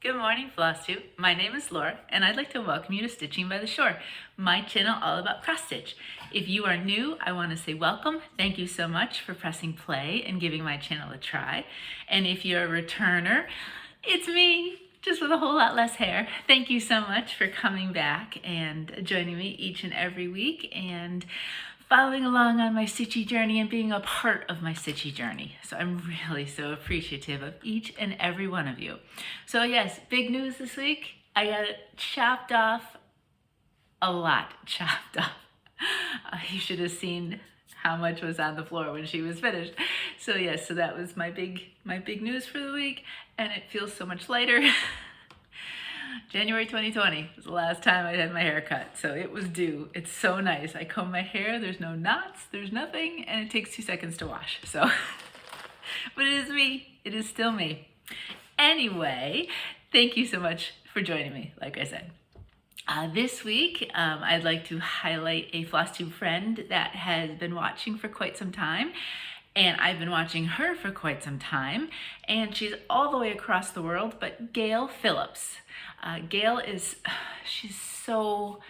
Good morning, Flosstube. My name is Laura, and I'd like to welcome you to Stitching by the Shore, my channel all about cross stitch. If you are new, I want to say welcome. Thank you so much for pressing play and giving my channel a try. And if you're a returner, it's me, just with a whole lot less hair. Thank you so much for coming back and joining me each and every week and following along on my stitchy journey and being a part of my stitchy journey. So I'm really so appreciative of each and every one of you. So yes, big news this week. I got it chopped off, a lot chopped off. You should have seen how much was on the floor when she was finished. So yes, so that was my big news for the week, and it feels so much lighter. January 2020 was the last time I had my hair cut, so it was due. It's so nice. I comb my hair, there's no knots, there's nothing, and it takes 2 seconds to wash, so. But it is me, it is still me. Anyway, thank you so much for joining me, like I said. This week, I'd like to highlight a Flosstube friend that has been watching for quite some time, and I've been watching her for quite some time, and she's all the way across the world, but Gail Phillips. Gail she's so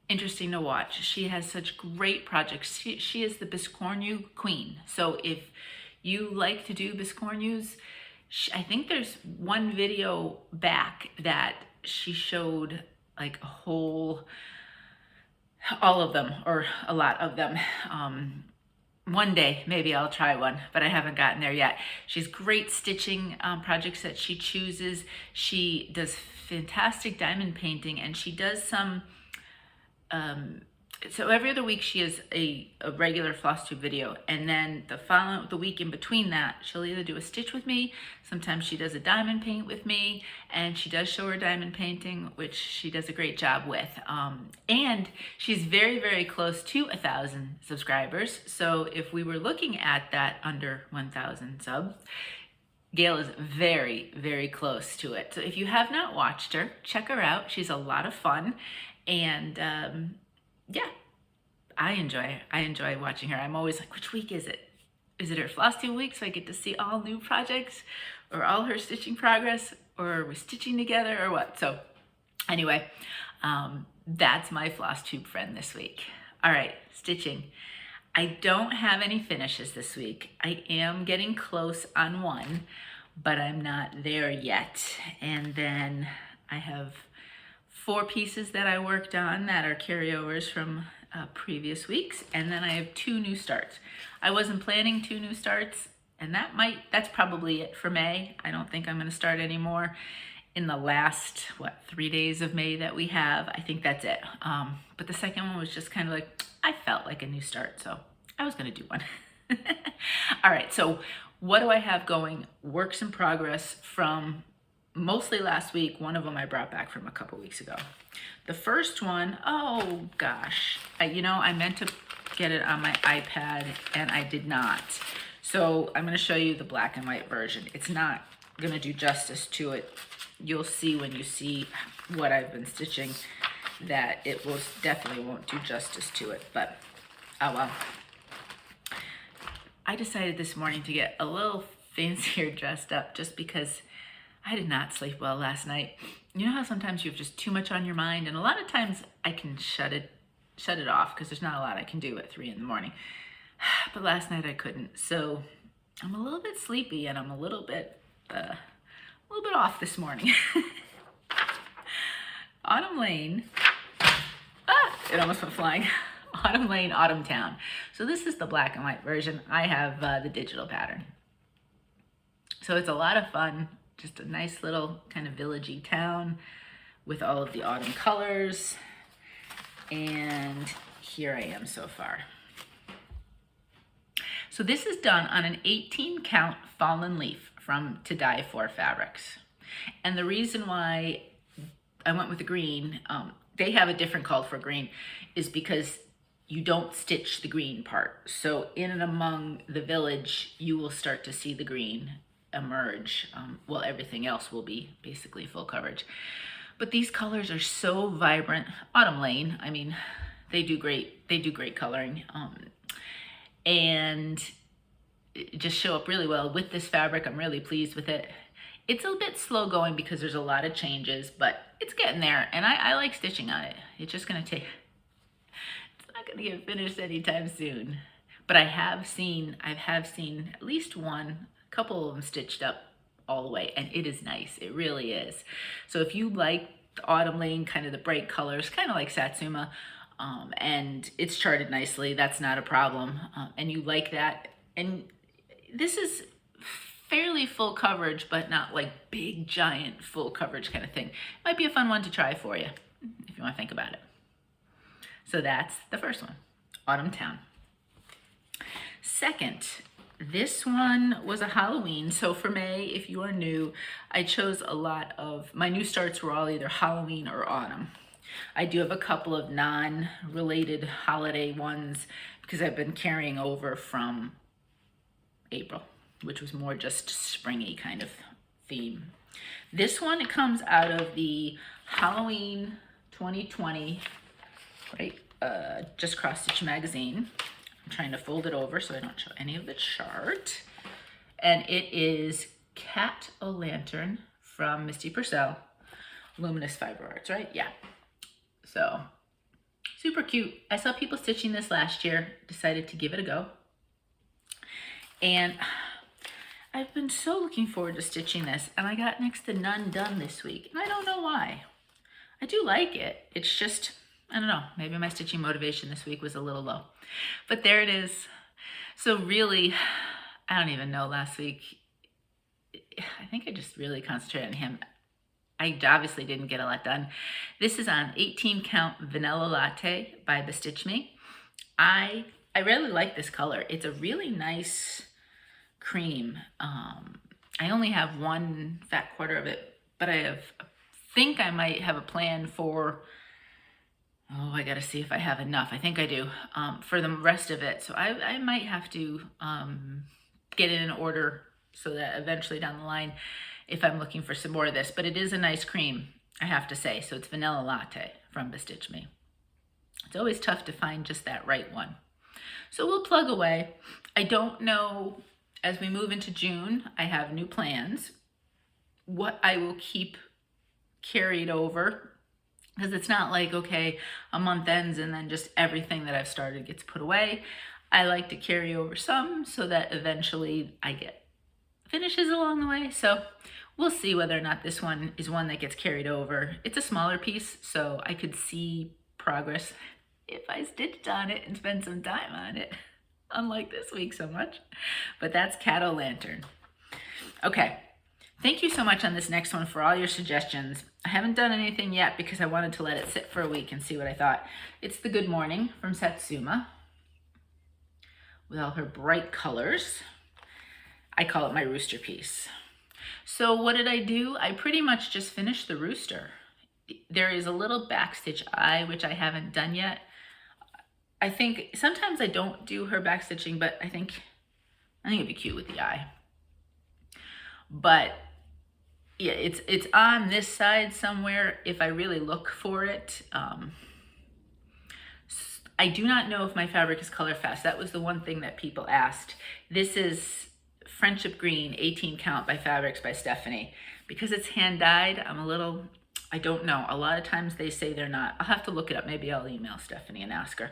interesting to watch. She has such great projects. She is the biscornu queen. So if you like to do biscornus, I think there's one video back that she showed like all of them, or a lot of them. One day, maybe I'll try one, but I haven't gotten there yet. She's great stitching projects that she chooses. She does fantastic diamond painting, and she does some, so every other week she has a regular Flosstube video, and then the week in between that, she'll either do a stitch with me, sometimes she does a diamond paint with me, and she does show her diamond painting, which she does a great job with. And she's very, very close to 1,000 subscribers, so if we were looking at that under 1,000 subs, Gail is very, very close to it. So if you have not watched her, check her out. She's a lot of fun, and yeah, I enjoy watching her. I'm always like, which week is it? Is it her Flosstube week, so I get to see all new projects, or all her stitching progress, or are we stitching together, or what? So anyway, that's my Flosstube friend this week. All right, stitching. I don't have any finishes this week. I am getting close on one, but I'm not there yet. And then I have 4 pieces that I worked on that are carryovers from previous weeks, and then I have 2 new starts. I wasn't planning 2 new starts, and that's probably it for May. I don't think I'm going to start anymore in the last 3 days of May that we have. I think that's it. But the second one was just kind of like, I felt like a new start, so I was going to do one. All right, so what do I have going? Works in progress from mostly last week. One of them I brought back from a couple weeks ago. The first one, oh gosh, I meant to get it on my iPad and I did not. So I'm going to show you the black and white version. It's not going to do justice to it. You'll see when you see what I've been stitching that it definitely won't do justice to it, but oh well. I decided this morning to get a little fancier dressed up just because I did not sleep well last night. You know how sometimes you have just too much on your mind, and a lot of times I can shut it off because there's not a lot I can do at 3 in the morning. But last night I couldn't, so I'm a little bit sleepy and I'm a little bit off this morning. Autumn Lane. It almost went flying. Autumn Lane, Autumn Town. So this is the black and white version. I have the digital pattern. So it's a lot of fun. Just a nice little kind of villagey town with all of the autumn colors. And here I am so far. So this is done on an 18 count fallen leaf from To Die For Fabrics. And the reason why I went with the green, they have a different call for green, is because you don't stitch the green part. So in and among the village, you will start to see the green emerge. Well, everything else will be basically full coverage. But these colors are so vibrant. Autumn Lane, I mean, they do great coloring. And just show up really well with this fabric. I'm really pleased with it. It's a bit slow going because there's a lot of changes, but it's getting there, and I like stitching on it. It's just gonna take, it's not gonna get finished anytime soon. But I have seen at least one, a couple of them stitched up all the way, and it is nice. It really is. So if you like the Autumn Lane, kind of the bright colors, kind of like Satsuma, and it's charted nicely, that's not a problem, and you like that. And this is fairly full coverage, but not like big, giant, full coverage kind of thing. Might be a fun one to try for you, if you want to think about it. So that's the first one, Autumn Town. Second, this one was a Halloween. So for May, if you are new, I chose a lot of, my new starts were all either Halloween or autumn. I do have a couple of non-related holiday ones because I've been carrying over from April, which was more just springy kind of theme. This one, it comes out of the Halloween 2020, right? Just Cross Stitch magazine. I'm trying to fold it over so I don't show any of the chart. And it is Cat O' Lantern from Misty Pursel, Luminous Fiber Arts, right? Yeah. So super cute. I saw people stitching this last year, decided to give it a go. And I've been so looking forward to stitching this, and I got next to none done this week, and I don't know why. I do like it. It's just, I don't know, maybe my stitching motivation this week was a little low. But there it is. So really, I don't even know, last week, I think I just really concentrated on him. I obviously didn't get a lot done. This is on 18 count Vanilla Latte by Bestitchme. I really like this color. It's a really nice cream. I only have one fat quarter of it, but I think I might have a plan for, oh, I gotta see if I have enough. I think I do, for the rest of it. So I might have to get it in order so that eventually down the line, if I'm looking for some more of this. But it is a nice cream, I have to say. So it's Vanilla Latte from Bestitchme. It's always tough to find just that right one. So we'll plug away. I don't know, as we move into June, I have new plans. What I will keep carried over, because it's not like, okay, a month ends and then just everything that I've started gets put away. I like to carry over some so that eventually I get finishes along the way. So we'll see whether or not this one is one that gets carried over. It's a smaller piece, so I could see progress if I stitched on it and spend some time on it, unlike this week so much. But that's Cat O' Lantern. Okay, thank you so much on this next one for all your suggestions. I haven't done anything yet because I wanted to let it sit for a week and see what I thought. It's the Good Morning from Satsuma with all her bright colors. I call it my rooster piece. So what did I do? I pretty much just finished the rooster. There is a little backstitch eye, which I haven't done yet. I think sometimes I don't do her backstitching, but I think it'd be cute with the eye. But yeah, it's on this side somewhere if I really look for it. I do not know if my fabric is color fast. That was the one thing that people asked. This is Friendship Green 18 count by Fabrics by Stephanie. Because it's hand dyed, I don't know. A lot of times they say they're not. I'll have to look it up. Maybe I'll email Stephanie and ask her,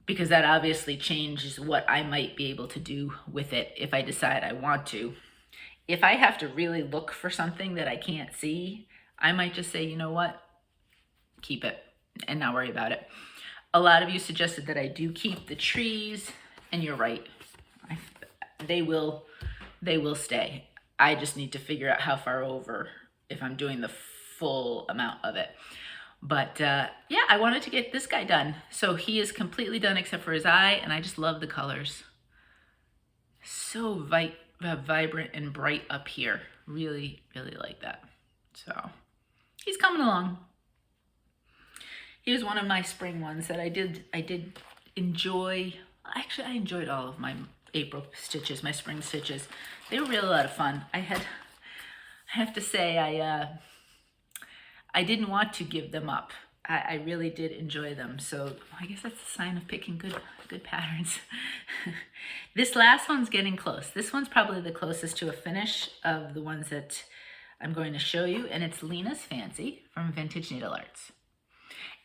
because that obviously changes what I might be able to do with it if I decide I want to. If I have to really look for something that I can't see, I might just say, you know what, keep it and not worry about it. A lot of you suggested that I do keep the trees, and you're right. They will stay. I just need to figure out how far over if I'm doing the full amount of it. But yeah, I wanted to get this guy done. So he is completely done except for his eye, and I just love the colors. So vibrant and bright up here. Really, really like that. So he's coming along. He was one of my spring ones that I did enjoy. Actually, I enjoyed all of my April stitches, my spring stitches. They were really a lot of fun. I have to say, I didn't want to give them up. I really did enjoy them. So I guess that's a sign of picking good patterns. This last one's getting close. This one's probably the closest to a finish of the ones that I'm going to show you, and it's Lenas Fancy from Vintage Needlearts.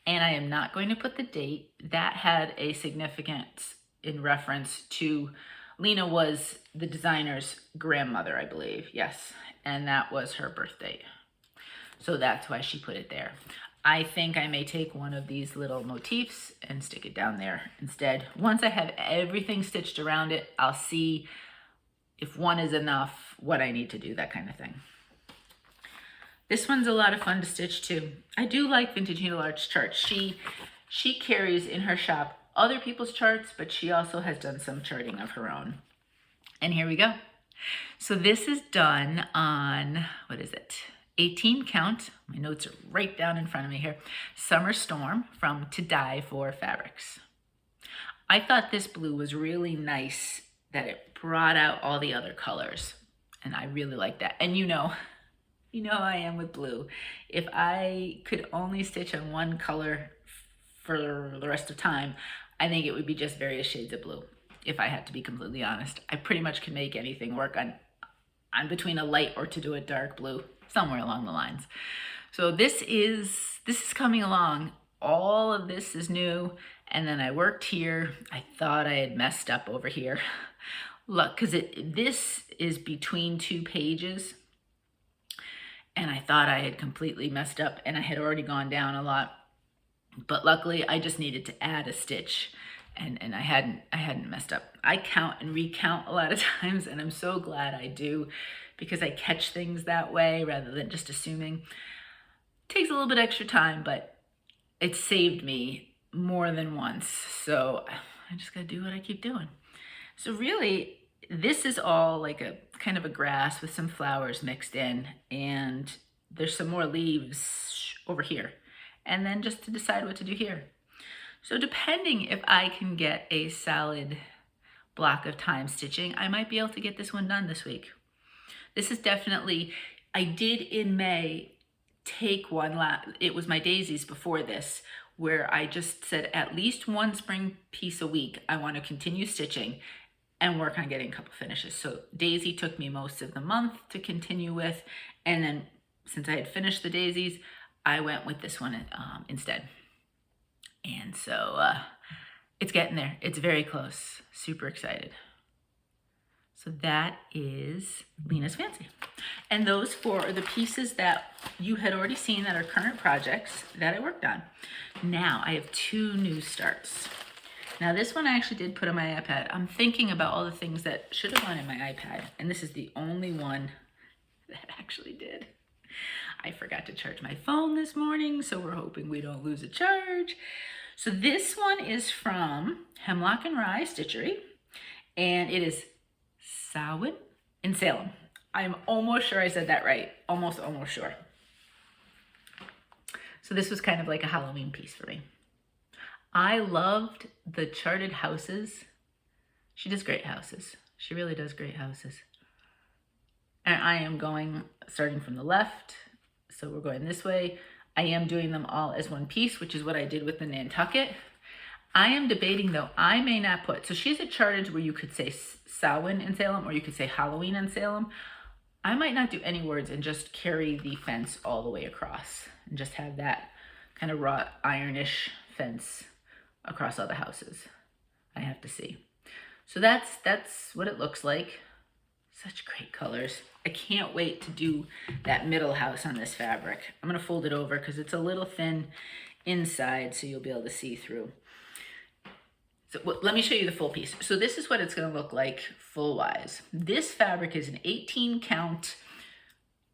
And I am not going to put the date. That had a significance in reference to Lena was the designer's grandmother, I believe. Yes, and that was her birth date. So that's why she put it there. I think I may take one of these little motifs and stick it down there instead. Once I have everything stitched around it, I'll see if one is enough, what I need to do, that kind of thing. This one's a lot of fun to stitch too. I do like Vintage Needlearts charts. She carries in her shop other people's charts, but she also has done some charting of her own. And here we go. So this is done on, what is it? 18 count. My notes are right down in front of me here. Summer Storm from To Die For Fabrics. I thought this blue was really nice, that it brought out all the other colors. And I really like that. And you know how I am with blue. If I could only stitch on one color for the rest of time, I think it would be just various shades of blue, if I had to be completely honest. I pretty much can make anything work on between a light or to do a dark blue, somewhere along the lines. So this is coming along. All of this is new. And then I worked here. I thought I had messed up over here. Look, because this is between 2 pages. And I thought I had completely messed up, and I had already gone down a lot. But luckily I just needed to add a stitch, and I hadn't messed up. I count and recount a lot of times, and I'm so glad I do, because I catch things that way rather than just assuming. It takes a little bit extra time, but it saved me more than once. So I just gotta do what I keep doing. So really, this is all like a kind of a grass with some flowers mixed in, and there's some more leaves over here. And then just to decide what to do here. So depending if I can get a solid block of time stitching, I might be able to get this one done this week. This is definitely, I did in May take one, it was my daisies before this, where I just said at least one spring piece a week. I want to continue stitching and work on getting a couple finishes. So daisy took me most of the month to continue with, and then since I had finished the daisies, I went with this one instead. And so it's getting there. It's very close. Super excited. So that is Lenas Fancy. And those 4 are the pieces that you had already seen that are current projects that I worked on. Now I have 2 new starts. Now this one I actually did put on my iPad. I'm thinking about all the things that should have gone in my iPad, and this is the only one that actually did. I forgot to charge my phone this morning, so we're hoping we don't lose a charge. So this one is from Hemlock Rye Stitchery, and it is Samhain in Salem. I'm almost sure I said that right. Almost sure. So this was kind of like a Halloween piece for me. I loved the charted houses. She does great houses. She really does great houses. And I am going, starting from the left, so we're going this way. I am doing them all as one piece, which is what I did with the Nantucket. I am debating though, I may not put, so she's a charted where you could say Samhain in Salem, or you could say Halloween in Salem. I might not do any words and just carry the fence all the way across and just have that kind of wrought ironish fence across all the houses. I have to see. So that's what it looks like. Such great colors. I can't wait to do that middle house on this fabric. I'm gonna fold it over because it's a little thin inside, so you'll be able to see through. So let me show you the full piece. So this is what it's gonna look like full-wise. This fabric is an 18 count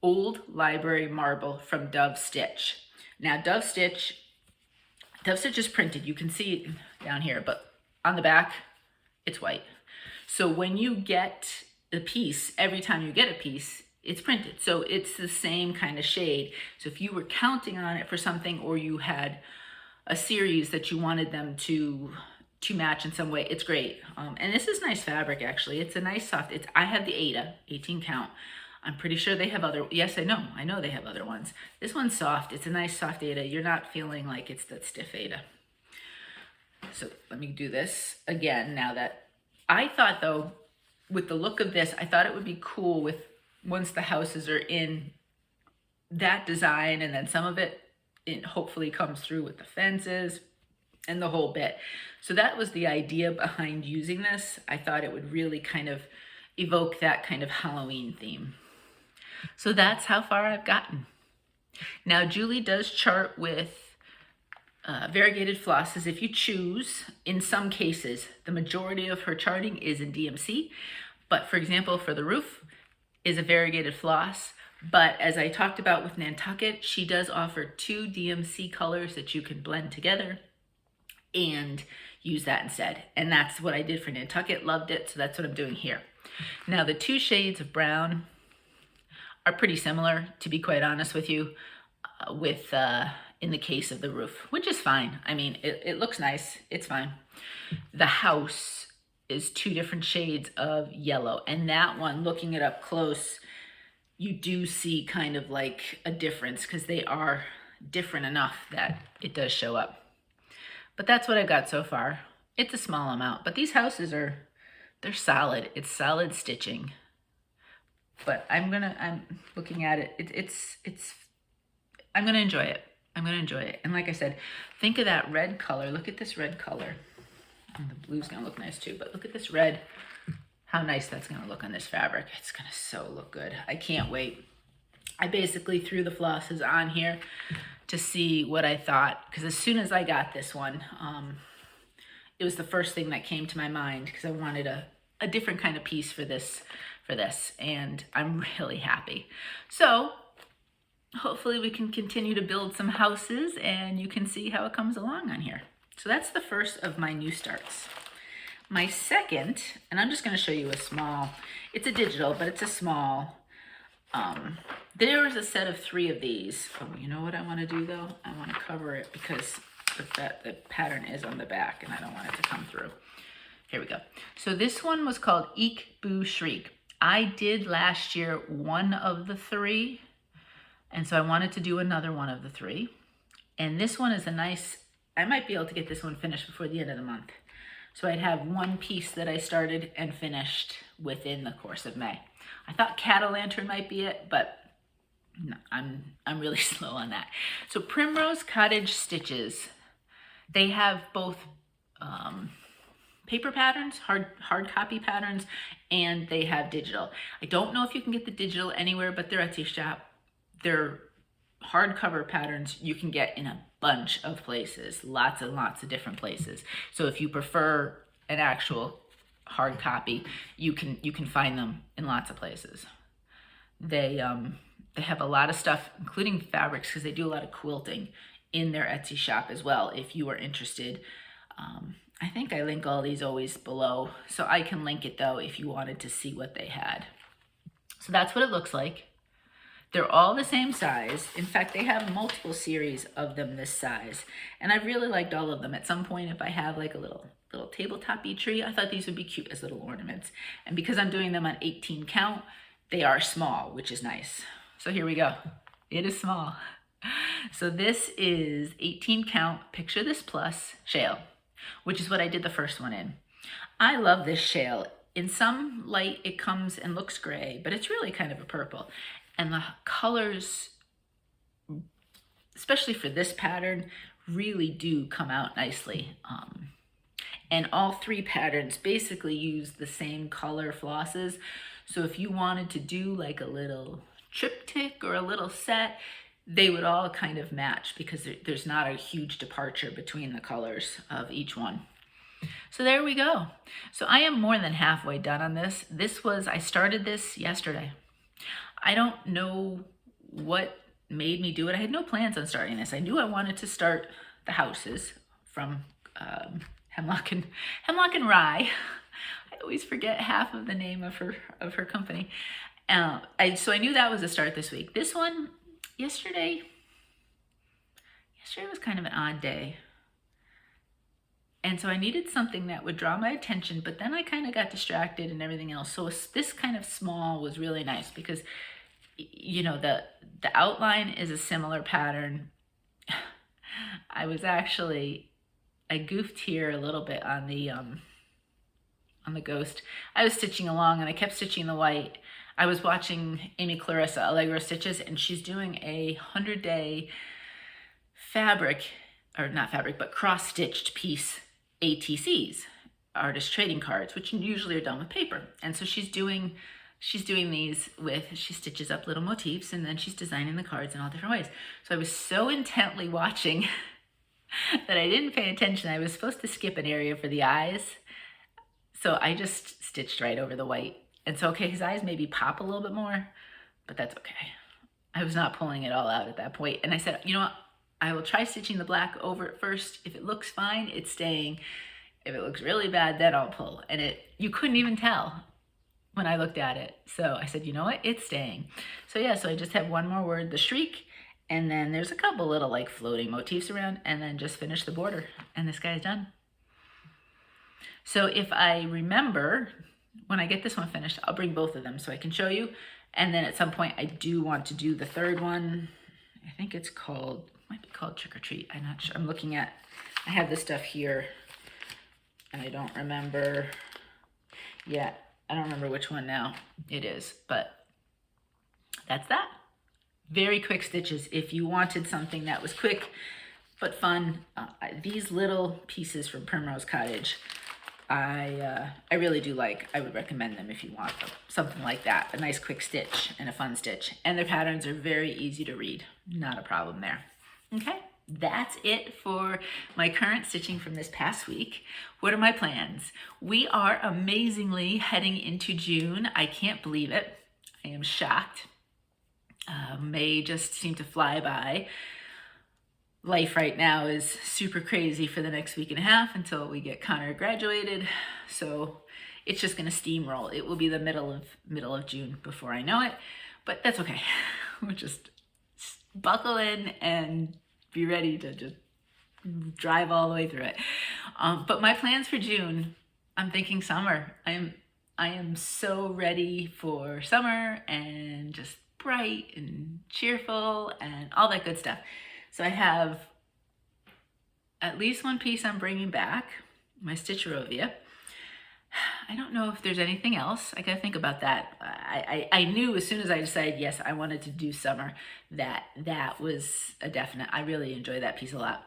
old library marble from Dove Stitch. Now Dove Stitch is printed. You can see it down here, but on the back, it's white. So when you get a piece, every time you get a piece, it's printed. So it's the same kind of shade. So if you were counting on it for something, or you had a series that you wanted them to match in some way, it's great. And this is nice fabric, actually. It's a nice soft, I have the Ada 18 count. I'm pretty sure they have other, yes, I know they have other ones. This one's soft. It's a nice soft Aida. You're not feeling like it's that stiff Aida. So let me do this again now that I thought though, with the look of this, I thought it would be cool with once the houses are in that design, and then some of it hopefully comes through with the fences and the whole bit. So that was the idea behind using this. I thought it would really kind of evoke that kind of Halloween theme. So that's how far I've gotten. Now Julie does chart with variegated flosses if you choose. In some cases, the majority of her charting is in DMC, but for example, for the roof is a variegated floss. But as I talked about with Nantucket, she does offer 2 DMC colors that you can blend together and use that instead. And that's what I did for Nantucket, loved it, so that's what I'm doing here. Now the 2 shades of brown are pretty similar, to be quite honest with you, in the case of the roof, which is fine. I mean, it looks nice, it's fine. The house is 2 different shades of yellow, and that one, looking it up close, you do see kind of like a difference because they are different enough that it does show up. But that's what I've got so far. It's a small amount, but these houses they're solid. It's solid stitching. But I'm looking at it. I'm gonna enjoy it. I'm gonna enjoy it. And like I said, think of that red color. Look at this red color. And the blue's gonna look nice too, but look at this red. How nice that's gonna look on this fabric. It's gonna so look good. I can't wait. I basically threw the flosses on here to see what I thought, because as soon as I got this one, it was the first thing that came to my mind because I wanted a different kind of piece for this, and I'm really happy. So hopefully we can continue to build some houses and you can see how it comes along on here. So that's the first of my new starts. My second, and I'm just going to show you a small, it's a digital, but it's a small, there is a set of 3 of these. Oh, you know what I want to do though? I want to cover it because the pattern is on the back and I don't want it to come through. Here we go. So this one was called Eeek Boo Shriek. I did last year 1 of the 3, and so I wanted to do another 1 of the 3. And this one is a nice, I might be able to get this one finished before the end of the month. So I'd have 1 piece that I started and finished within the course of May. I thought Cat-O-Lantern might be it, but no, I'm really slow on that. So Primrose Cottage Stitches, they have both paper patterns, hard copy patterns, and they have digital. I don't know if you can get the digital anywhere but their Etsy shop. Their hardcover patterns you can get in a bunch of places, lots and lots of different places. So if you prefer an actual hard copy, you can find them in lots of places. They have a lot of stuff, including fabrics, because they do a lot of quilting in their Etsy shop as well, if you are interested. I think I link all these always below, so I can link it though if you wanted to see what they had. So that's what it looks like. They're all the same size. In fact, they have multiple series of them this size, and I really liked all of them. At some point, if I have like a little tabletop-y tree, I thought these would be cute as little ornaments. And because I'm doing them on 18 count, they are small, which is nice. So here we go. It is small. So this is 18 count, picture this plus, Shale, which is what I did the first one in. I love this Shale. In some light, it comes and looks gray, but it's really kind of a purple. And the colors, especially for this pattern, really do come out nicely. And all 3 patterns basically use the same color flosses. So if you wanted to do like a little triptych or a little set, they would all kind of match because there's not a huge departure between the colors of each one. So there we go. So I am more than halfway done on this. I started this yesterday. I don't know what made me do it. I had no plans on starting this. I knew I wanted to start the houses from Hemlock and Rye. I always forget half of the name of her company. So I knew that was a start this week. This one, yesterday was kind of an odd day. And so I needed something that would draw my attention, but then I kind of got distracted and everything else. So this kind of small was really nice because you know, the outline is a similar pattern. I goofed here a little bit on the ghost. I was stitching along and I kept stitching the white. I was watching Amy Clarissa Allegro Stitches, and she's doing a 100-day fabric, or not fabric, but cross-stitched piece ATCs, artist trading cards, which usually are done with paper. And so she's doing these with, she stitches up little motifs and then she's designing the cards in all different ways. So I was so intently watching that I didn't pay attention. I was supposed to skip an area for the eyes. So I just stitched right over the white. And so, okay, his eyes maybe pop a little bit more, but that's okay. I was not pulling it all out at that point. And I said, you know what? I will try stitching the black over it first. If it looks fine, it's staying. If it looks really bad, then I'll pull. And you couldn't even tell when I looked at it. So I said, you know what? It's staying. So yeah, so I just have one more word, the shriek. And then there's a couple little like floating motifs around, and then just finish the border. And this guy's done. So if I remember, when I get this one finished, I'll bring both of them so I can show you. And then at some point I do want to do the third one. I think it's called, might be called Trick or Treat. I'm not sure. I'm looking at, I have this stuff here and I don't remember yet. I don't remember which one now it is, but that's that. Very quick stitches. If you wanted something that was quick but fun, these little pieces from Primrose Cottage, I really do like. I would recommend them if you want them. Something like that, a nice quick stitch and a fun stitch. And their patterns are very easy to read. Not a problem there. Okay, that's it for my current stitching from this past week. What are my plans? We are amazingly heading into June. I can't believe it. I am shocked. May just seemed to fly by. Life right now is super crazy for the next week and a half until we get Connor graduated. So it's just gonna steamroll. It will be the middle of June before I know it, but that's okay. We'll just buckle in and be ready to just drive all the way through it. But my plans for June, I'm thinking summer. I am so ready for summer and just bright and cheerful and all that good stuff. So I have at least one piece I'm bringing back, my Stitcherovia. I don't know if there's anything else. I gotta think about that. I knew as soon as I decided, yes, I wanted to do summer, that was a definite. I really enjoy that piece a lot.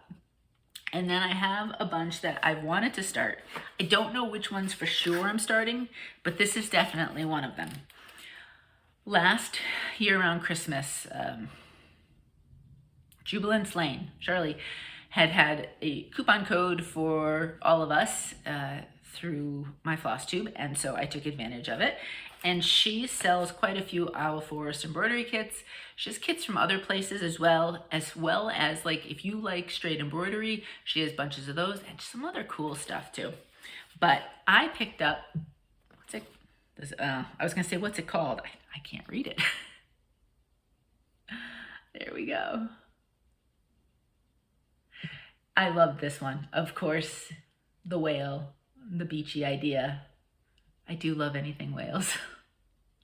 And then I have a bunch that I've wanted to start. I don't know which ones for sure I'm starting, but this is definitely one of them. Last year around Christmas, Jubilance Lane, Charlie, had a coupon code for all of us through my Flosstube, and so I took advantage of it. And she sells quite a few Owl Forest embroidery kits. She has kits from other places as well as like if you like straight embroidery, she has bunches of those and some other cool stuff too. But I picked up, what's it? I was gonna say, what's it called? I can't read it. There we go. I love this one. Of course, the whale, the beachy idea. I do love anything whales.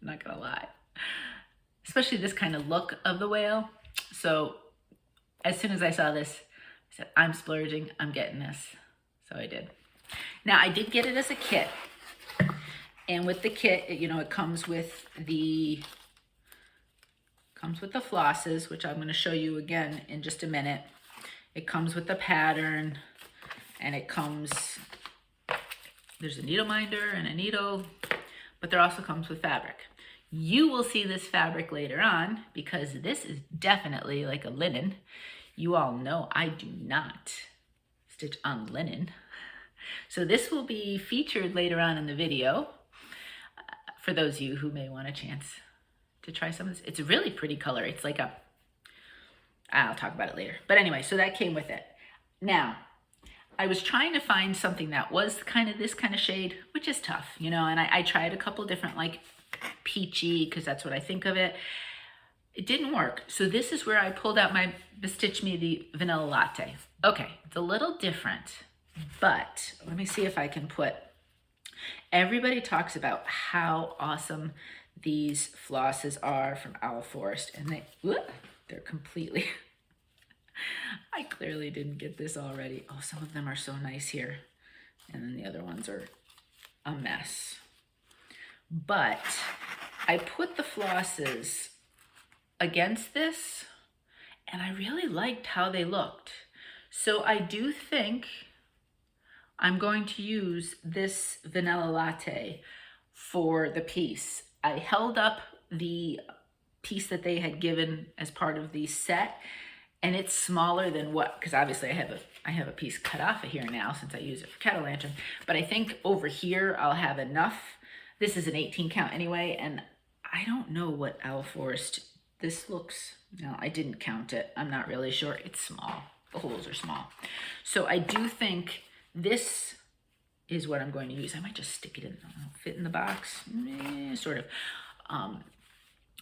I'm not gonna lie. Especially this kind of look of the whale. So as soon as I saw this, I said, I'm splurging, I'm getting this. So I did. Now I did get it as a kit. And with the kit, it comes with the flosses, which I'm gonna show you again in just a minute. It comes with the pattern, and it comes, there's a needle minder and a needle, but there also comes with fabric. You will see this fabric later on because this is definitely like a linen. You all know I do not stitch on linen. So this will be featured later on in the video for those of you who may want a chance to try some of this. It's a really pretty color. It's like I'll talk about it later. But anyway, so that came with it. Now, I was trying to find something that was kind of this kind of shade, which is tough, and I tried a couple different like peachy, because that's what I think of it. It didn't work. So this is where I pulled out my Bestitchme, the vanilla latte. Okay, it's a little different, but let me see if I can put, everybody talks about how awesome these flosses are from Owl Forest, and they're completely, I clearly didn't get this already. Oh, some of them are so nice here, and then the other ones are a mess. But I put the flosses against this, and I really liked how they looked. So I do think I'm going to use this vanilla latte for the piece. I held up the piece that they had given as part of the set, and it's smaller than what, because obviously I have a piece cut off of here now since I use it for kettle lantern, but I think over here I'll have enough. This is an 18 count anyway, and I don't know what Owl Forest, this looks, no, I didn't count it. I'm not really sure. It's small. The holes are small. So I do think this is what I'm going to use. I might just stick it in, fit in the box, sort of.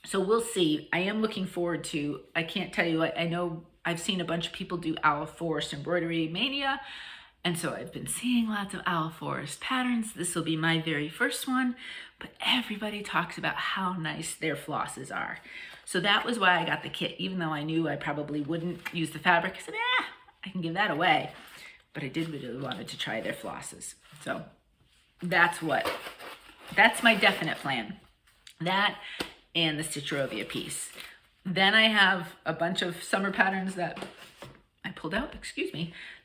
So we'll see. I am looking forward to, I can't tell you, I know I've seen a bunch of people do Owl Forest embroidery mania, and so I've been seeing lots of Owl Forest patterns. This will be my very first one, but everybody talks about how nice their flosses are. So that was why I got the kit, even though I knew I probably wouldn't use the fabric. I said, I can give that away. But I did really wanted to try their flosses. So that's my definite plan. That and the Stitcherovia piece. Then I have a bunch of summer patterns that I pulled out,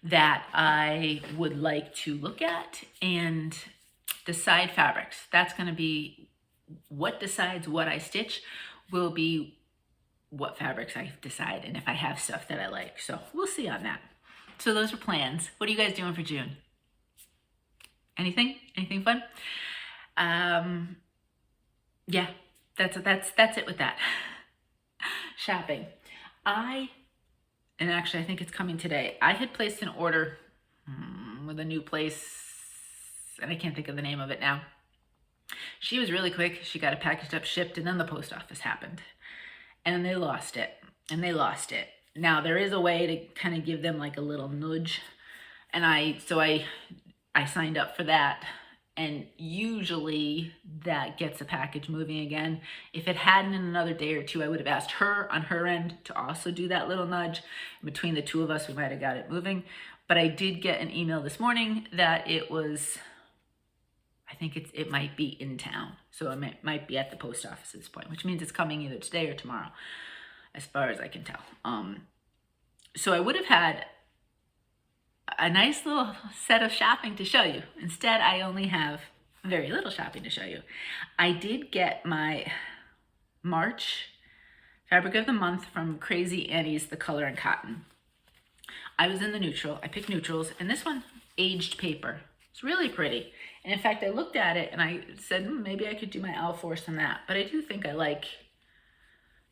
that I would like to look at and decide fabrics. That's gonna be what decides what I stitch will be what fabrics I decide and if I have stuff that I like. So we'll see on that. So those are plans. What are you guys doing for June? Anything? Anything fun? Yeah, that's it with that. Shopping. And actually I think it's coming today. I had placed an order with a new place, and I can't think of the name of it now. She was really quick. She got it packaged up, shipped, and then the post office happened. And they lost it, and they lost it. Now there is a way to kind of give them like a little nudge. And I signed up for that. And usually that gets a package moving again. If it hadn't in another day or two, I would have asked her on her end to also do that little nudge. Between the two of us, we might have got it moving. But I did get an email this morning that it was, I think it might be in town. So it might be at the post office at this point, which means it's coming either today or tomorrow, as far as I can tell. So I would have had a nice little set of shopping to show you. Instead, I only have very little shopping to show you. I did get my March fabric of the month from Crazy Annie's, the Color and Cotton. I was in the neutral. I picked neutrals, and this one, aged paper. It's really pretty. And in fact, I looked at it and I said, maybe I could do my Owl Forest on that. But I do think I like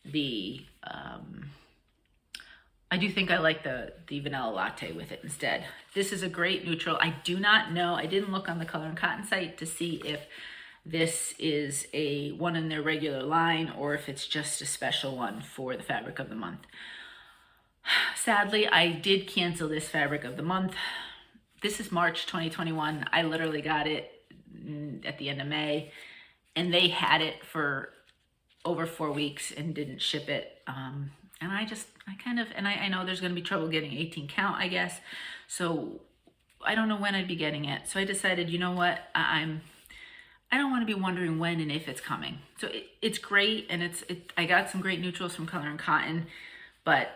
the the vanilla latte with it instead. This is a great neutral. I do not know, I didn't look on the Color and Cotton site to see if this is a one in their regular line or if it's just a special one for the fabric of the month. Sadly, I did cancel this fabric of the month. This is March 2021. I literally got it at the end of May, and they had it for over 4 weeks and didn't ship it. And I know there's going to be trouble getting 18 count, I guess. So I don't know when I'd be getting it. So I decided, you know what? I don't want to be wondering when and if it's coming. So it's great, and I got some great neutrals from Color and Cotton, but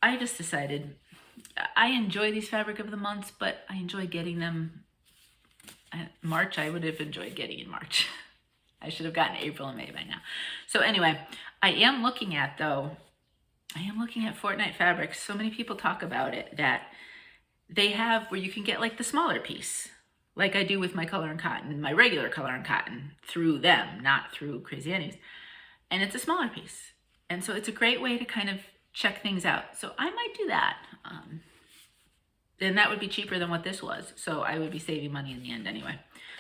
I just decided I enjoy these fabric of the months, but I enjoy getting them. March, I would have enjoyed getting in March. I should have gotten April and May by now. So anyway, I am looking at Fortnite fabrics. So many people talk about it, that they have where you can get like the smaller piece, like I do with my Color and Cotton, my regular Color and Cotton, through them, not through Crazy Annie's. And it's a smaller piece. And so it's a great way to kind of check things out. So I might do that. And that would be cheaper than what this was. So I would be saving money in the end anyway.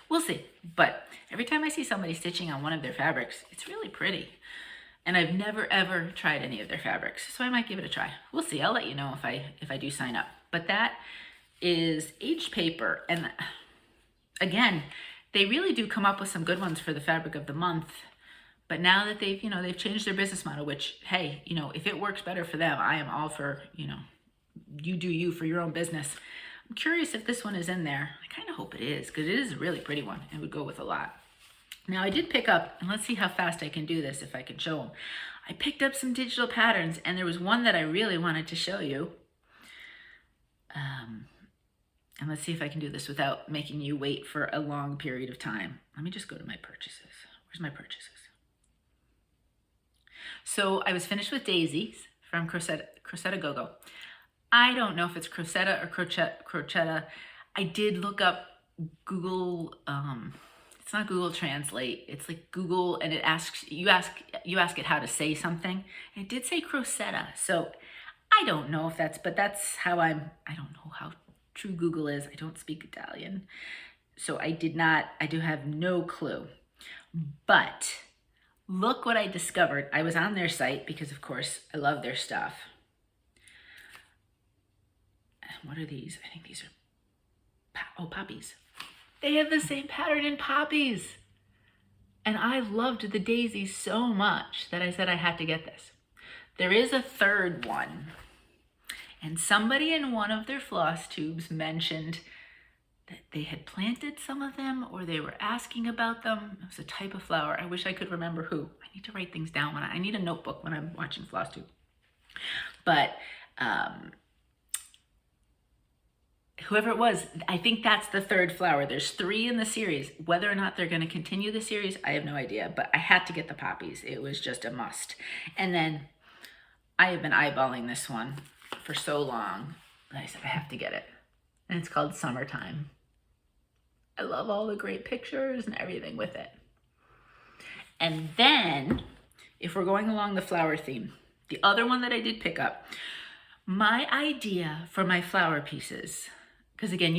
We'll see. But every time I see somebody stitching on one of their fabrics, it's really pretty. And I've never ever tried any of their fabrics. So I might give it a try. We'll see. I'll let you know if I do sign up. But that is aged paper. And again, they really do come up with some good ones for the fabric of the month. But now that they've, they've changed their business model, which, hey, if it works better for them, I am all for, you do you for your own business. I'm curious if this one is in there. I kind of hope it is, because it is a really pretty one and would go with a lot. Now I did pick up, and let's see how fast I can do this, if I can show them. I picked up some digital patterns, and there was one that I really wanted to show you. And let's see if I can do this without making you wait for a long period of time. Let me just go to my purchases. Where's my purchases? So I was finished with daisies from Crocetta Go-Go. I don't know if it's Crocetta or Crocetta. I did look up Google, it's not Google Translate. It's like Google, and it asks, you ask it how to say something. And it did say Crocetta. So I don't know if that's, but that's how I don't know how true Google is. I don't speak Italian. So I do have no clue. But look what I discovered. I was on their site because, of course, I love their stuff. What are these? I think these are, poppies. They have the same pattern in poppies. And I loved the daisies so much that I said I had to get this. There is a third one. And somebody in one of their floss tubes mentioned that they had planted some of them, or they were asking about them. It was a type of flower. I wish I could remember who. I need to write things down I need a notebook when I'm watching Flosstube. But whoever it was, I think that's the third flower. There's 3 in the series. Whether or not they're going to continue the series, I have no idea. But I had to get the poppies. It was just a must. And then I have been eyeballing this one for so long that I said I have to get it. And it's called Summertime. I love all the great pictures and everything with it. And then, if we're going along the flower theme, the other one that I did pick up, my idea for my flower pieces, because again,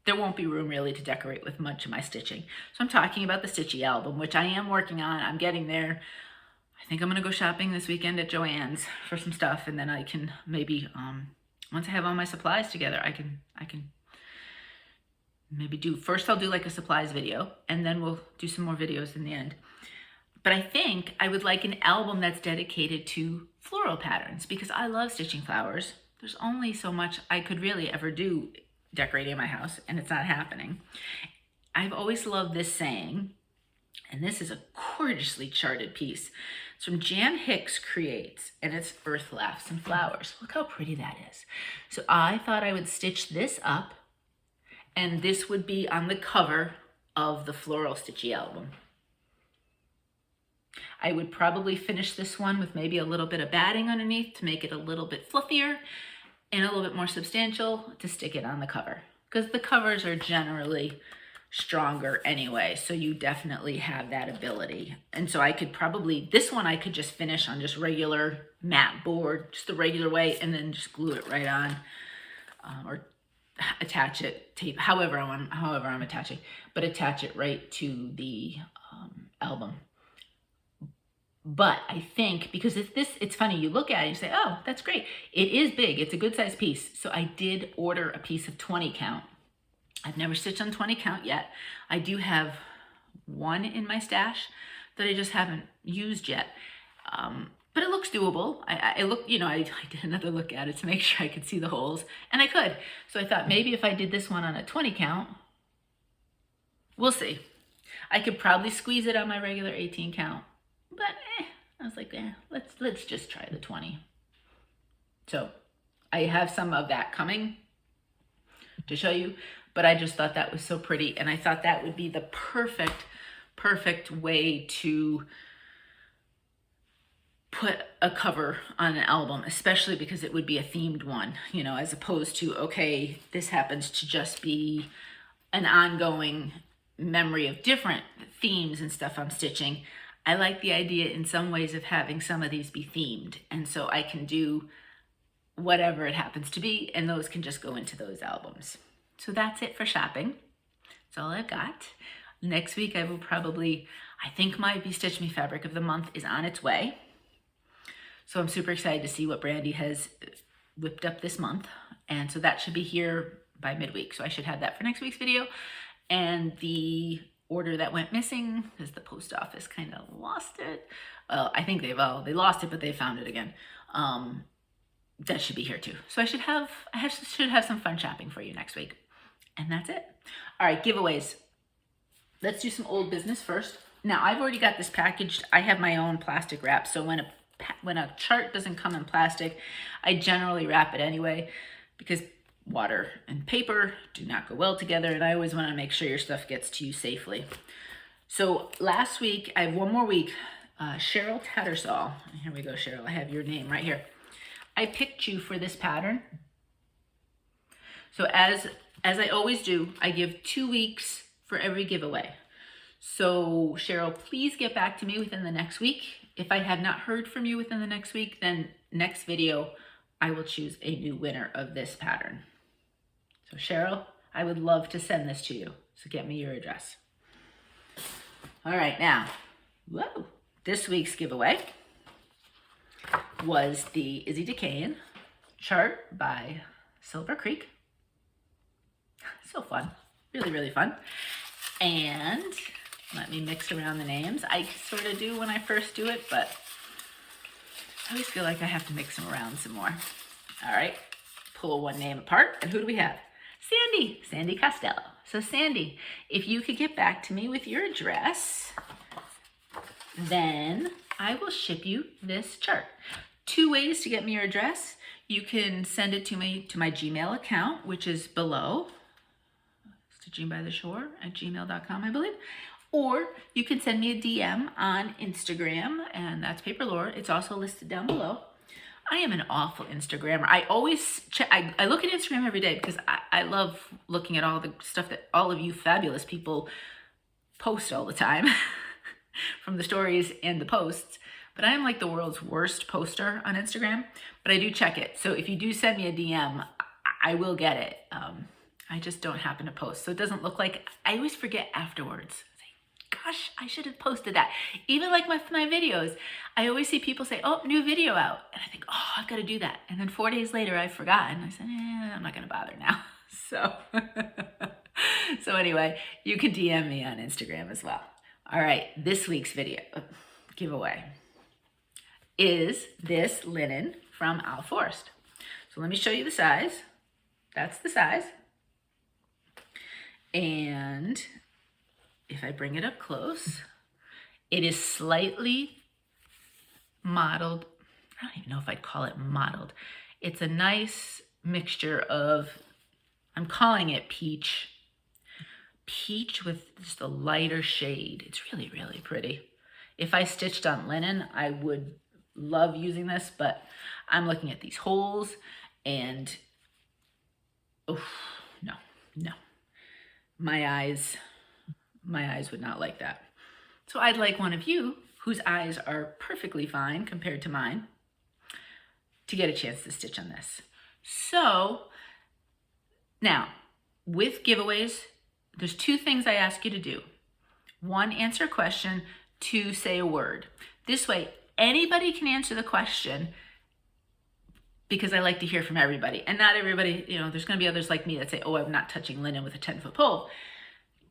there won't be room really to decorate with much of my stitching. So I'm talking about the Stitchy album, which I am working on. I'm getting there. I think I'm gonna go shopping this weekend at Joann's for some stuff, and then I can maybe, once I have all my supplies together, I can maybe first I'll do like a supplies video, and then we'll do some more videos in the end. But I think I would like an album that's dedicated to floral patterns, because I love stitching flowers. There's only so much I could really ever do decorating my house, and it's not happening. I've always loved this saying, and this is a gorgeously charted piece. It's from Jan Hicks Creates, and it's Earth Laughs and Flowers. Look how pretty that is. So I thought I would stitch this up, and this would be on the cover of the Floral Stitchy album. I would probably finish this one with maybe a little bit of batting underneath to make it a little bit fluffier and a little bit more substantial to stick it on the cover, because the covers are generally stronger anyway, so you definitely have that ability. And so I could probably, this one I could just finish on just regular matte board, just the regular way, and then just glue it right on, or attach it, tape, however I'm attaching, but attach it right to the album. But I think, because it's funny, you look at it and you say, oh, that's great. It is big, it's a good size piece. So I did order a piece of 20 count. I've never stitched on 20 count yet. I do have one in my stash that I just haven't used yet. But it looks doable. I did another look at it to make sure I could see the holes, and I could. So I thought maybe if I did this one on a 20 count, we'll see. I could probably squeeze it on my regular 18 count, but I was like, let's just try the 20. So I have some of that coming to show you, but I just thought that was so pretty, and I thought that would be the perfect way to put a cover on an album, especially because it would be a themed one, as opposed to, okay, this happens to just be an ongoing memory of different themes and stuff I'm stitching. I like the idea in some ways of having some of these be themed, and so I can do whatever it happens to be, and those can just go into those albums. So that's it for shopping. That's all I've got. Next week I will probably, I think my Bestitchme fabric of the month is on its way. So I'm super excited to see what Brandy has whipped up this month. And so that should be here by midweek. So I should have that for next week's video. And the order that went missing because the post office kind of lost it. I think they lost it, but they found it again. That should be here too. So I should have some fun shopping for you next week. And that's it. All right, giveaways. Let's do some old business first. Now, I've already got this packaged. I have my own plastic wrap, so when a chart doesn't come in plastic, I generally wrap it anyway because water and paper do not go well together, and I always want to make sure your stuff gets to you safely. So last week, I have one more week, Cheryl Tattersall. Here we go, Cheryl. I have your name right here. I picked you for this pattern. So as I always do, I give 2 weeks for every giveaway. So Cheryl, please get back to me within the next week. If I have not heard from you within the next week, then next video, I will choose a new winner of this pattern. So Cheryl, I would love to send this to you. So get me your address. All right, now, whoa, this week's giveaway was the Izzy Decayan chart by Silver Creek. So fun, really, really fun. And let me mix around the names. I sort of do when I first do it, but I always feel like I have to mix them around some more. All right, pull one name apart, and who do we have? Sandy Costello. So Sandy, if you could get back to me with your address, then I will ship you this chart. 2 ways to get me your address. You can send it to me to my Gmail account, which is below, stitchingbytheshore@gmail.com, I believe. Or you can send me a DM on Instagram, and that's Paper Lore. It's also listed down below. I am an awful Instagrammer. I always check, I look at Instagram every day because I love looking at all the stuff that all of you fabulous people post all the time from the stories and the posts. But I am like the world's worst poster on Instagram, but I do check it. So if you do send me a DM, I will get it. I just don't happen to post. So it doesn't look like, I always forget afterwards. Gosh, I should have posted that. Even like my videos, I always see people say, oh, new video out. And I think, oh, I've got to do that. And then 4 days later, I've forgotten. I said, I'm not going to bother now. So anyway, you can DM me on Instagram as well. All right, this week's video giveaway is this linen from Owl Forest. So let me show you the size. That's the size. And if I bring it up close, it is slightly mottled. I don't even know if I'd call it mottled. It's a nice mixture of, I'm calling it peach with just a lighter shade. It's really, really pretty. If I stitched on linen, I would love using this, but I'm looking at these holes and, oh, no. My eyes would not like that. So I'd like one of you whose eyes are perfectly fine compared to mine to get a chance to stitch on this. So now with giveaways, there's 2 things I ask you to do. 1, answer a question. 2, say a word. This way, anybody can answer the question because I like to hear from everybody. And not everybody, there's going to be others like me that say, oh, I'm not touching linen with a 10-foot pole.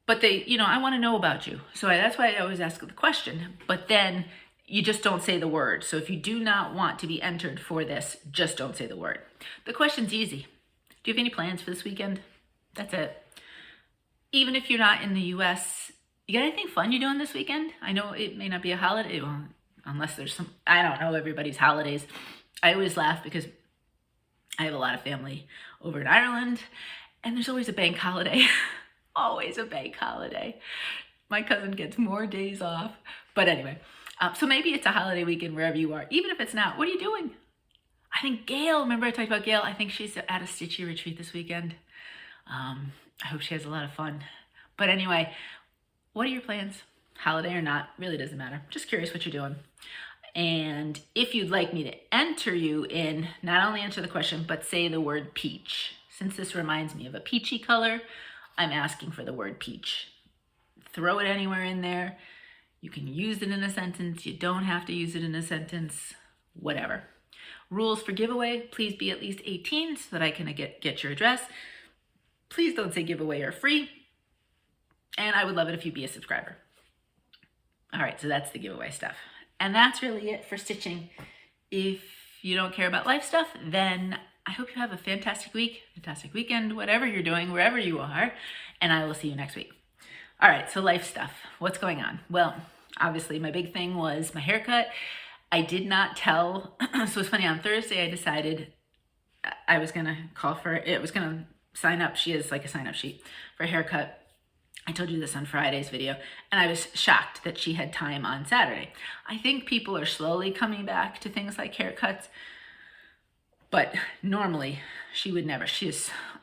But they, I want to know about you. So that's why I always ask the question. But then you just don't say the word. So if you do not want to be entered for this, just don't say the word. The question's easy. Do you have any plans for this weekend? That's it. Even if you're not in the US, you got anything fun you're doing this weekend? I know it may not be a holiday, well, unless there's some, I don't know everybody's holidays. I always laugh because I have a lot of family over in Ireland, and there's always a bank holiday. Always a bank holiday. My cousin gets more days off. But anyway, so maybe it's a holiday weekend wherever you are. Even if it's not, what are you doing? I think Gail, remember I talked about Gail? I think she's at a Stitchy retreat this weekend. I hope she has a lot of fun. But anyway, what are your plans? Holiday or not, really doesn't matter. Just curious what you're doing. And if you'd like me to enter you in, not only answer the question, but say the word peach. Since this reminds me of a peachy color, I'm asking for the word peach. Throw it anywhere in there. You can use it in a sentence. You don't have to use it in a sentence, whatever. Rules for giveaway, please be at least 18 so that I can get your address. Please don't say giveaway or free. And I would love it if you'd be a subscriber. All right, so that's the giveaway stuff. And that's really it for stitching. If you don't care about life stuff, then I hope you have a fantastic week, fantastic weekend, whatever you're doing, wherever you are, and I will see you next week. All right, so life stuff. What's going on? Well, obviously my big thing was my haircut. I did not tell, so it's funny, on Thursday I decided I was gonna call for, it was gonna sign up, she has like a sign up sheet for a haircut. I told you this on Friday's video, and I was shocked that she had time on Saturday. I think people are slowly coming back to things like haircuts, but normally she would never,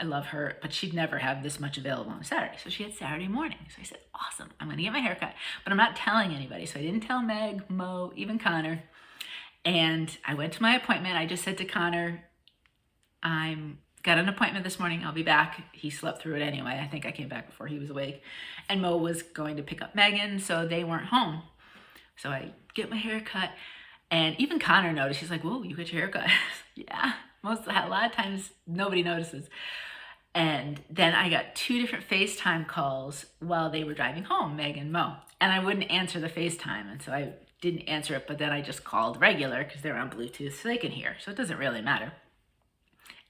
I love her, but she'd never have this much available on Saturday. So she had Saturday morning. So I said, awesome, I'm gonna get my haircut, but I'm not telling anybody. So I didn't tell Meg, Mo, even Connor. And I went to my appointment. I just said to Connor, I'm got an appointment this morning. I'll be back. He slept through it anyway. I think I came back before he was awake. And Mo was going to pick up Megan, so they weren't home. So I get my hair cut, and even Connor noticed. She's like, whoa, you got your hair cut. Yeah, a lot of times nobody notices. And then I got 2 different FaceTime calls while they were driving home, Meg and Mo. And I wouldn't answer the FaceTime, and so I didn't answer it, but then I just called regular because they're on Bluetooth so they can hear. So it doesn't really matter.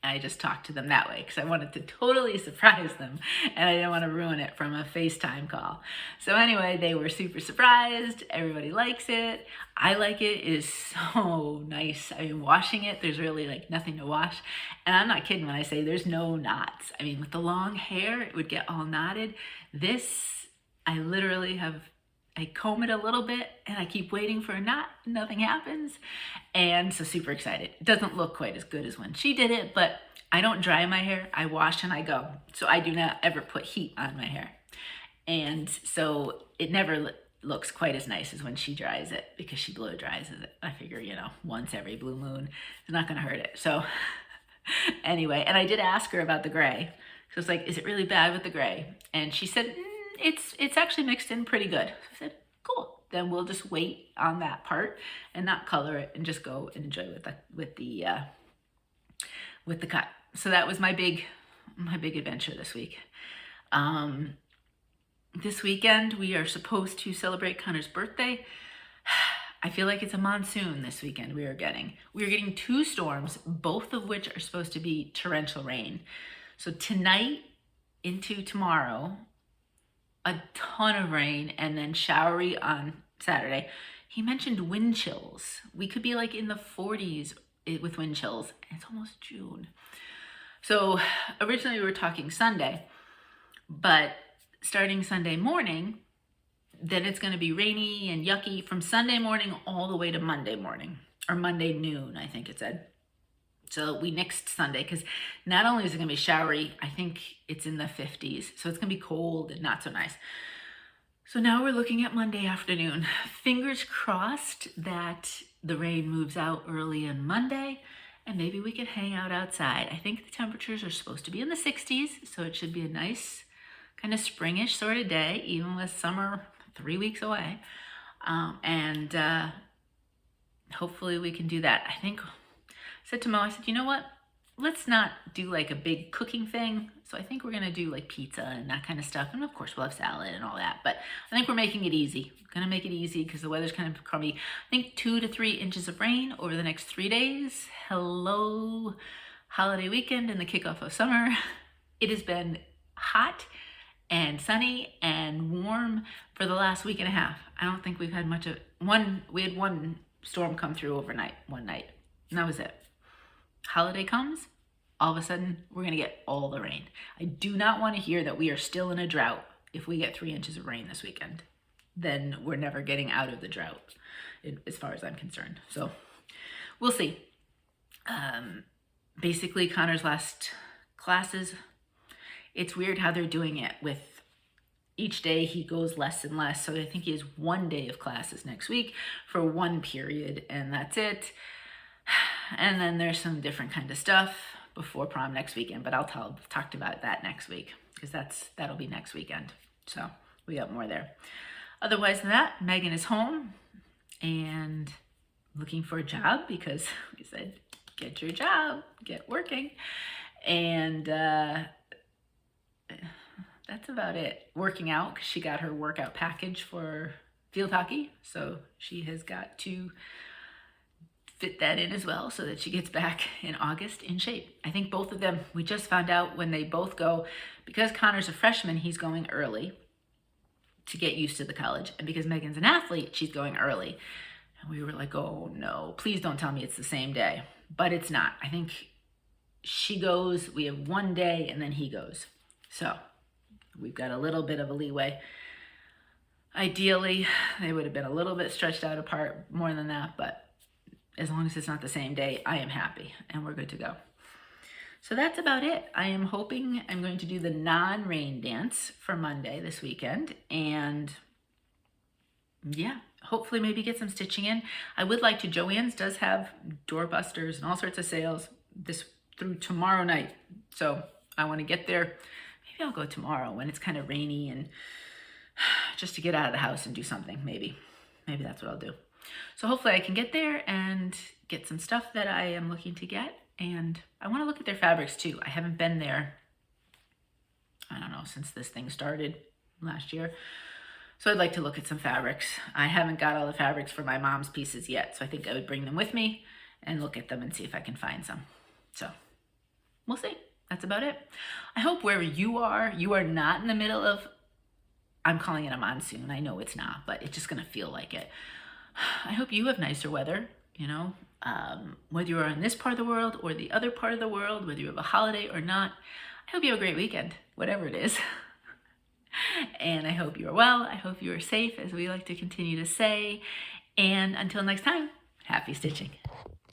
I just talked to them that way because I wanted to totally surprise them and I didn't want to ruin it from a FaceTime call. So anyway, they were super surprised. Everybody likes it. I like it. It is so nice. I mean, washing it, there's really like nothing to wash. And I'm not kidding when I say there's no knots. I mean, with the long hair, it would get all knotted. This, I literally I comb it a little bit and I keep waiting for a knot, nothing happens. And so super excited. It doesn't look quite as good as when she did it, but I don't dry my hair, I wash and I go. So I do not ever put heat on my hair. And so it never looks quite as nice as when she dries it because she blow dries it. I figure, once every blue moon, it's not gonna hurt it. So anyway, and I did ask her about the gray. So it's like, is it really bad with the gray? And she said, it's actually mixed in pretty good. So I said, cool. Then we'll just wait on that part and not color it and just go and enjoy with the cut. So that was my big adventure this week. This weekend we are supposed to celebrate Connor's birthday. I feel like it's a monsoon this weekend we are getting. We're getting 2 storms, both of which are supposed to be torrential rain. So tonight into tomorrow, a ton of rain and then showery on Saturday. He mentioned wind chills. We could be like in the 40s with wind chills. It's almost June. So originally we were talking Sunday, but starting Sunday morning, then it's going to be rainy and yucky from Sunday morning all the way to Monday morning, or Monday noon, I think it said. So we nixed Sunday because not only is it going to be showery, I think it's in the 50s. So it's going to be cold and not so nice. So now we're looking at Monday afternoon. Fingers crossed that the rain moves out early on Monday and maybe we can hang out outside. I think the temperatures are supposed to be in the 60s, so it should be a nice kind of springish sort of day, even with summer 3 weeks away. Hopefully we can do that. I said to Mo, I said, you know what? Let's not do like a big cooking thing. So I think we're gonna do like pizza and that kind of stuff. And of course we'll have salad and all that, but I think we're making it easy. We're gonna make it easy because the weather's kind of crummy. I think 2 to 3 inches of rain over the next 3 days. Hello, holiday weekend and the kickoff of summer. It has been hot and sunny and warm for the last week and a half. I don't think we've had much of we had one storm come through overnight, one night, and that was it. Holiday comes, all of a sudden we're gonna get all the rain. I do not want to hear that we are still in a drought if we get 3 inches of rain this weekend. Then we're never getting out of the drought as far as I'm concerned. So we'll see. Basically Connor's last classes, it's weird how they're doing it with each day he goes less and less. So I think he has 1 day of classes next week for 1 period and that's it. And then there's some different kind of stuff before prom next weekend, but I'll talk about that next week because that'll be next weekend. So we got more there. Otherwise than that, Megan is home and looking for a job because we said, get your job, get working. And that's about it. Working out, because she got her workout package for field hockey, so she has got to fit that in as well so that she gets back in August in shape. I think both of them, we just found out when they both go, because Connor's a freshman, he's going early to get used to the college, and because Megan's an athlete, she's going early. And we were like, oh no, please don't tell me it's the same day. But it's not. I think she goes, we have one day, and then he goes. So we've got a little bit of a leeway. Ideally, they would have been a little bit stretched out apart more than that, but as long as it's not the same day, I am happy and we're good to go. So that's about it. I am hoping I'm going to do the non-rain dance for Monday this weekend, and yeah, hopefully maybe get some stitching in. I would like to, Joann's does have doorbusters and all sorts of sales through tomorrow night. So I want to get there. Maybe I'll go tomorrow when it's kind of rainy, and just to get out of the house and do something, maybe that's what I'll do. So hopefully I can get there and get some stuff that I am looking to get. And I want to look at their fabrics too. I haven't been there, I don't know, since this thing started last year. So I'd like to look at some fabrics. I haven't got all the fabrics for my mom's pieces yet, so I think I would bring them with me and look at them and see if I can find some. So we'll see. That's about it. I hope wherever you are not in the middle of, I'm calling it a monsoon. I know it's not, but it's just going to feel like it. I hope you have nicer weather, you know, whether you are in this part of the world or the other part of the world, whether you have a holiday or not. I hope you have a great weekend, whatever it is. And I hope you are well. I hope you are safe, as we like to continue to say. And until next time, happy stitching.